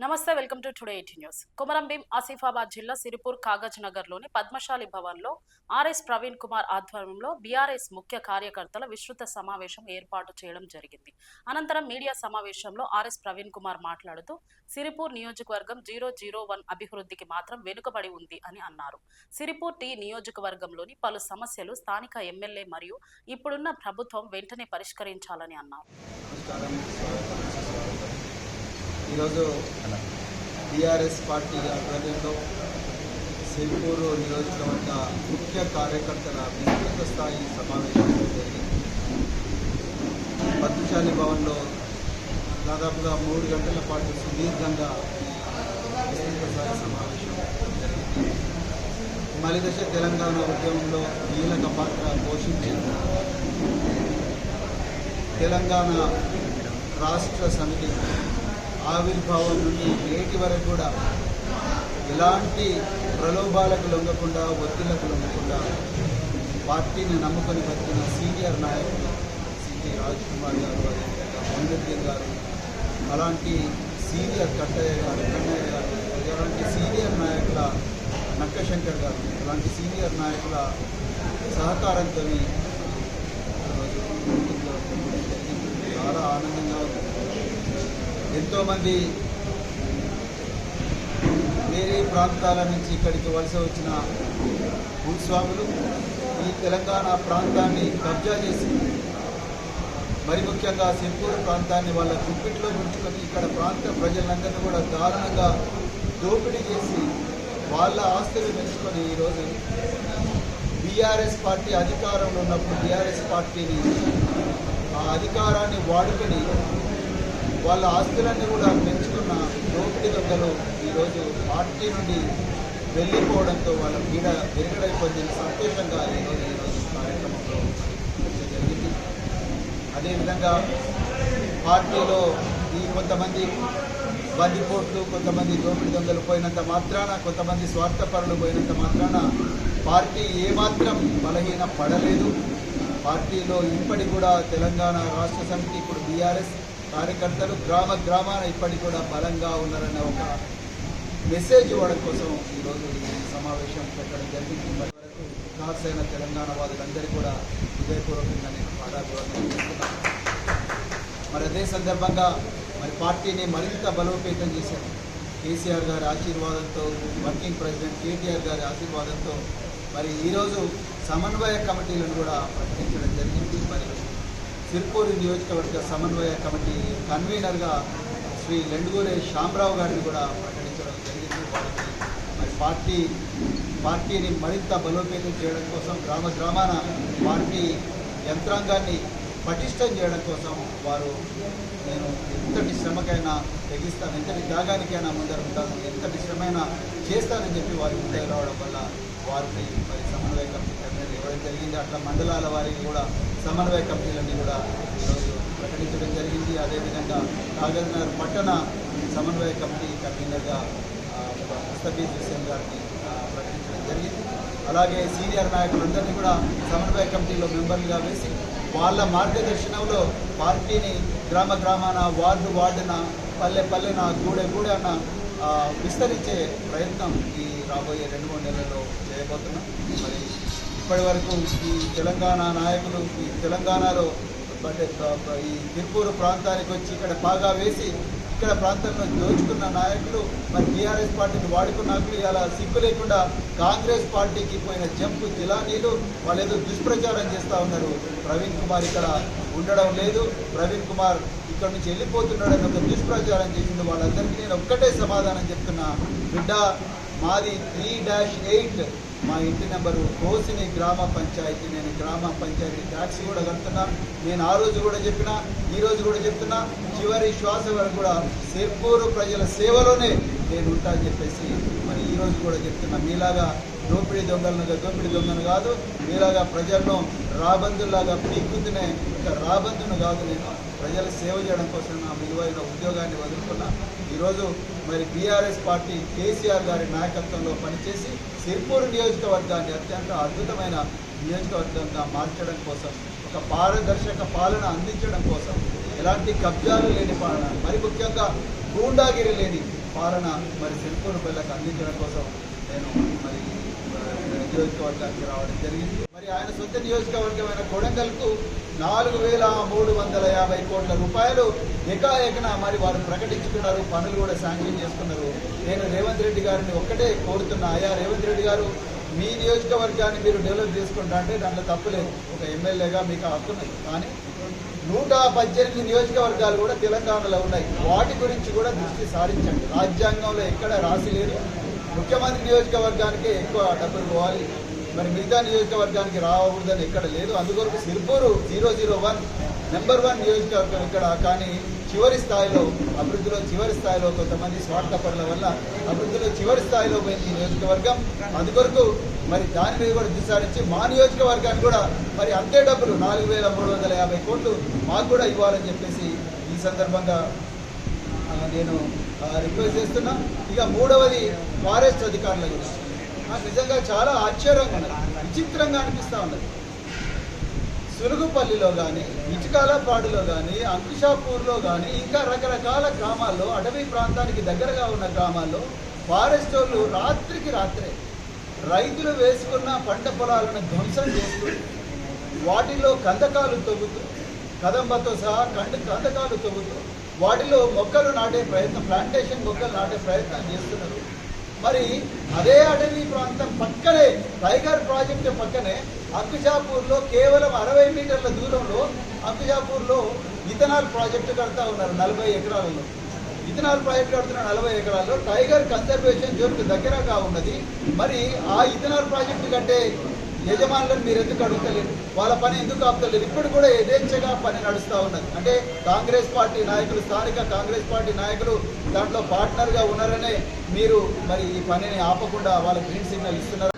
నమస్తే welcome to today 18 news. Komaram Bheem Asifabad జిల్లా సిరిపూర్ కాగజ్ నగర్ లోని పద్మశాలి భవన్ లో ఆర్ఎస్ ప్రవీణ్ కుమార్ ఆధ్వర్యంలో బీఆర్ఎస్ ముఖ్య కార్యకర్తల విస్తృత సమావేశం ఏర్పాటు చేయడం జరిగింది. అనంతరం మీడియా సమావేశంలో ఆర్ఎస్ ప్రవీణ్ కుమార్ మాట్లాడుతూ సిరిపూర్ నియోజకవర్గం 001 అభివృద్ధికి మాత్రం వెనుకబడి ఉంది అని అన్నారు. సిరిపూర్ టీ నియోజకవర్గంలోని పలు సమస్యలు స్థానిక ఎమ్మెల్యే మరియు ఇప్పుడున్న ప్రభుత్వం వెంటనే పరిష్కరించాలని అన్నారు. ఈరోజు టీఆర్ఎస్ పార్టీ ఆధ్వర్యంలో సిరిపూరు నియోజకవర్గ ముఖ్య కార్యకర్తల విస్తృత స్థాయి సమావేశం జరిగింది. పద్మశాలి భవన్లో దాదాపుగా 3 గంటల పాటు సుదీర్ఘంగా విస్తృత స్థాయి సమావేశం జరిగింది. మలిదశ తెలంగాణ ఉద్యమంలో కీలక పాత్ర పోషించింది తెలంగాణ రాష్ట్ర సమితి ఆవిర్భావం నుండి నేటి వరకు కూడా ఎలాంటి ప్రలోభాలకు లొంగకుండా ఒత్తిళ్లకు లొంగకుండా పార్టీని నమ్ముకొని బతికిన సీనియర్ నాయకులు సిటీ రాజ్కుమార్ గారు, అదేవిధంగా మొయినుద్దీన్ గారు, అలాంటి సీనియర్ కన్నయ్య గారు, అలాంటి సీనియర్ నాయకుల నక్కశంకర్ గారు, అలాంటి సీనియర్ నాయకుల సహకారంతో చాలా ఆనందంగా ఉంది. ఎంతోమంది వేరే ప్రాంతాల నుంచి ఇక్కడికి వలస వచ్చిన భూస్వాములు ఈ తెలంగాణ ప్రాంతాన్ని కబ్జా చేసి, మరి ముఖ్యంగా సిరిపూర్ ప్రాంతాన్ని వాళ్ళ గుప్పిట్లో ఉంచుకొని ఇక్కడ ప్రాంత ప్రజలందరినీ కూడా దారుణంగా దోపిడీ చేసి వాళ్ళ ఆస్తులు పెంచుకొని ఈరోజు బీఆర్ఎస్ పార్టీ అధికారంలో ఉన్నప్పుడు బీఆర్ఎస్ పార్టీని ఆ అధికారాన్ని వాడుకొని వాళ్ళ ఆస్తులన్నీ కూడా పెంచుకున్న దోపిడీ దొంగలు ఈరోజు పార్టీ నుండి వెళ్ళిపోవడంతో వాళ్ళ పీడ విరగడైపోయింది. సంతోషంగా ఈరోజు కార్యక్రమంలో జరిగింది. అదేవిధంగా పార్టీలో ఈ కొంతమంది బందిపోట్లు, కొంతమంది దోపిడీ దొంగలు పోయినంత మాత్రాన, కొంతమంది స్వార్థపరులు పోయినంత మాత్రాన పార్టీ ఏమాత్రం బలహీన పడలేదు. పార్టీలో ఇప్పటికి కూడా తెలంగాణ రాష్ట్ర సమితి, ఇప్పుడు బీఆర్ఎస్ కార్యకర్తలు గ్రామాన ఇప్పటికి కూడా బలంగా ఉన్నారనే ఒక మెసేజ్ ఇవ్వడం కోసం ఈరోజు ఈ సమావేశం పెట్టడం జరిగింది. ఇప్పటి వరకు కాసైన తెలంగాణ వాదులందరికీ కూడా హృదయపూర్వకంగా నేను పాదాభివందనం చేస్తున్నాను. మరి అదే సందర్భంగా పార్టీని మరింత బలోపేతం చేశారు. కేసీఆర్ గారి ఆశీర్వాదంతో, వర్కింగ్ ప్రెసిడెంట్ కేటీఆర్ గారి ఆశీర్వాదంతో ఈరోజు సమన్వయ కమిటీలను కూడా ప్రకటించడం జరిగింది. సిరిపూర్ నియోజకవర్గ సమన్వయ కమిటీ కన్వీనర్గా శ్రీ లెండుగూరి శ్యామరావు గారిని కూడా ప్రకటించడం జరిగింది. వారికి పార్టీని మరింత బలోపేతం చేయడం కోసం, గ్రామాన పార్టీ యంత్రాంగాన్ని పటిష్టం చేయడం కోసం నేను ఎంతటి శ్రమకైనా తెగిస్తాను, ఎంతటి త్యాగానికైనా ముందర ఉంటాను, ఎంతటి శ్రమైనా చేస్తానని చెప్పి వారి ముందుకు రావడం వల్ల వారికి సమన్వయ కమిటీ కన్వీనర్ ఇవ్వడం జరిగింది. అట్లా మండలాల వారికి కూడా సమన్వయ కమిటీలన్నీ కూడా ఈరోజు ప్రకటించడం జరిగింది. అదేవిధంగా కాగజ్ నగర్ పట్టణ సమన్వయ కమిటీ కన్వీనర్గా ముస్తఫీజ్ హుస్సేన్ గారిని ప్రకటించడం జరిగింది. అలాగే సీనియర్ నాయకులందరినీ కూడా సమన్వయ కమిటీలో మెంబర్లుగా వేసి వాళ్ళ మార్గదర్శనంలో పార్టీని గ్రామాన, వార్డున, పల్లెన, గూడెన విస్తరించే ప్రయత్నం ఈ రాబోయే 2-3 నెలల్లో చేయబోతున్నాం. ఇప్పటి వరకు ఈ తెలంగాణ నాయకులు ఈ తెలంగాణలో ఈ తిరుపూరు ప్రాంతానికి వచ్చి ఇక్కడ బాగా వేసి ఇక్కడ ప్రాంతంలో దోచుకున్న నాయకులు, బీఆర్ఎస్ పార్టీని వాడుకున్న నాయకులు ఇలా సిగ్గు లేకుండా కాంగ్రెస్ పార్టీకి పోయిన జంపు జిలానీలు వాళ్ళు ఏదో దుష్ప్రచారం చేస్తూ ఉన్నారు. ప్రవీణ్ కుమార్ ఇక్కడ ఉండడం లేదు, ప్రవీణ్ కుమార్ ఇక్కడ నుంచి వెళ్ళిపోతున్నాడని ఒక దుష్ప్రచారం చేసింది. వాళ్ళందరికీ నేను ఒక్కటే సమాధానం చెప్తున్నా, బిడ్డ మాది 3-8 మా ఇంటి నెంబరు కోసిని గ్రామ పంచాయతీ. నేను గ్రామ పంచాయతీ ట్యాక్స్ కూడా కడుతున్నా. నేను ఆ రోజు కూడా చెప్పినా, ఈ రోజు కూడా చెప్తున్నా, చివరి శ్వాస వరకు కూడా సిరిపూరు ప్రజల సేవలోనే నేను ఉంటా అని చెప్పేసి ఈ రోజు కూడా చెప్తున్నా. మీలాగా దోపిడీ దొంగను కాదు, మీలాగా ప్రజలను రాబందులాగా పీక్కుతునే ఇంకా రాబందును కాదు. నేను ప్రజల సేవ చేయడం కోసం నా విలువైన ఉద్యోగాన్ని వదులుకున్నా. ఈరోజు బీఆర్ఎస్ పార్టీ కేసీఆర్ గారి నాయకత్వంలో పనిచేసి సిరిపూర్ నియోజకవర్గాన్ని అత్యంత అద్భుతమైన నియోజకవర్గంగా మార్చడం కోసం, ఒక పారదర్శక పాలన అందించడం కోసం, ఎలాంటి కబ్జాలు లేని పాలన, మరి ముఖ్యంగా గూండాగిరి లేని పాలన మరి సిరిపూర్ పిల్లలకు అందించడం కోసం నేను మరి నియోజకవర్గానికి రావడం జరిగింది. మరి ఆయన సొంత నియోజకవర్గమైన కొడంగల్కు 4,350 కోట్ల రూపాయలు ఏకాఏకన మరి వారు ప్రకటించుకున్నారు, పనులు కూడా శాంక్షన్ చేసుకున్నారు. నేను రేవంత్ రెడ్డి గారిని ఒక్కటే కోరుతున్నా, అయ్యా రేవంత్ రెడ్డి గారు, మీ నియోజకవర్గాన్ని మీరు డెవలప్ చేసుకుంటా అంటే దాంట్లో తప్పులేదు, ఒక ఎమ్మెల్యేగా మీకు హక్కున్నది. కానీ 118 నియోజకవర్గాలు కూడా తెలంగాణలో ఉన్నాయి, వాటి గురించి కూడా దృష్టి సారించండి. రాజ్యాంగంలో ఎక్కడ రాసి లేదు, ముఖ్యమంత్రి నియోజకవర్గానికే ఎక్కువ డబ్బులు పోవాలి, మరి మిగతా నియోజకవర్గానికి రావకూడదని ఎక్కడ లేదు. అందుకొరకు సిరిపూరు 001 నెంబర్ 1 నియోజకవర్గం ఇక్కడ. కానీ చివరి స్థాయిలో అభివృద్ధిలో చివరి స్థాయిలో కొంతమంది స్వార్థపరుల వల్ల అభివృద్ధిలో చివరి స్థాయిలో పోయింది నియోజకవర్గం. అందుకొరకు మరి దాని మీద కూడా దృష్టి సారించి మా నియోజకవర్గానికి కూడా మరి అంతే డబ్బులు 4,350 కోట్లు మాకు కూడా ఇవ్వాలని చెప్పేసి ఈ సందర్భంగా నేను రిక్వెస్ట్ చేస్తున్నా. ఇక మూడవది ఫారెస్ట్ అధికారుల గురించి నాకు నిజంగా చాలా ఆశ్చర్యంగా ఉన్నది, విచిత్రంగా అనిపిస్తూ ఉన్నది. సురుగుపల్లిలో కానీ, ఇటుకాలపాడులో కానీ, అంకుషాపూర్లో కానీ, ఇంకా రకరకాల గ్రామాల్లో, అటవీ ప్రాంతానికి దగ్గరగా ఉన్న గ్రామాల్లో ఫారెస్ట్ వాళ్ళు రాత్రికి రాత్రే రైతులు వేసుకున్న పంట పొలాలను ధ్వంసం చేస్తూ వాటిలో కందకాలు తవ్వుతూ, కదంబతో సహా కందకాలు తవ్వుతూ వాటిలో మొక్కలు నాటే ప్రయత్నం, ప్లాంటేషన్ మొక్కలు నాటే ప్రయత్నం చేస్తున్నారు. మరి అదే అటవీ ప్రాంతం పక్కనే, టైగర్ ప్రాజెక్టు పక్కనే అంకుషాపూర్లో కేవలం 60 మీటర్ల దూరంలో అంకుషాపూర్లో ఇథనాల్ ప్రాజెక్టు కడతా ఉన్నారు 40 ఎకరాలలో. ఇథనాల్ ప్రాజెక్టు కడుతున్న 40 ఎకరాల్లో టైగర్ కన్జర్వేషన్ జోన్కు దగ్గరగా ఉన్నది. మరి ఆ ఇథనాల్ ప్రాజెక్టు కంటే యజమానులను మీరు ఎందుకు అడుగుతలేరు, వాళ్ళ పని ఎందుకు ఆపుతలేరు? ఇప్పుడు కూడా యథేచ్ఛగా పని నడుస్తూ ఉన్నది. అంటే కాంగ్రెస్ పార్టీ నాయకులు, స్థానిక కాంగ్రెస్ పార్టీ నాయకులు దాంట్లో పార్ట్నర్గా ఉన్నారనే మీరు మరి ఈ పనిని ఆపకుండా వాళ్ళ గ్రీన్ సిగ్నల్ ఇస్తున్నారు.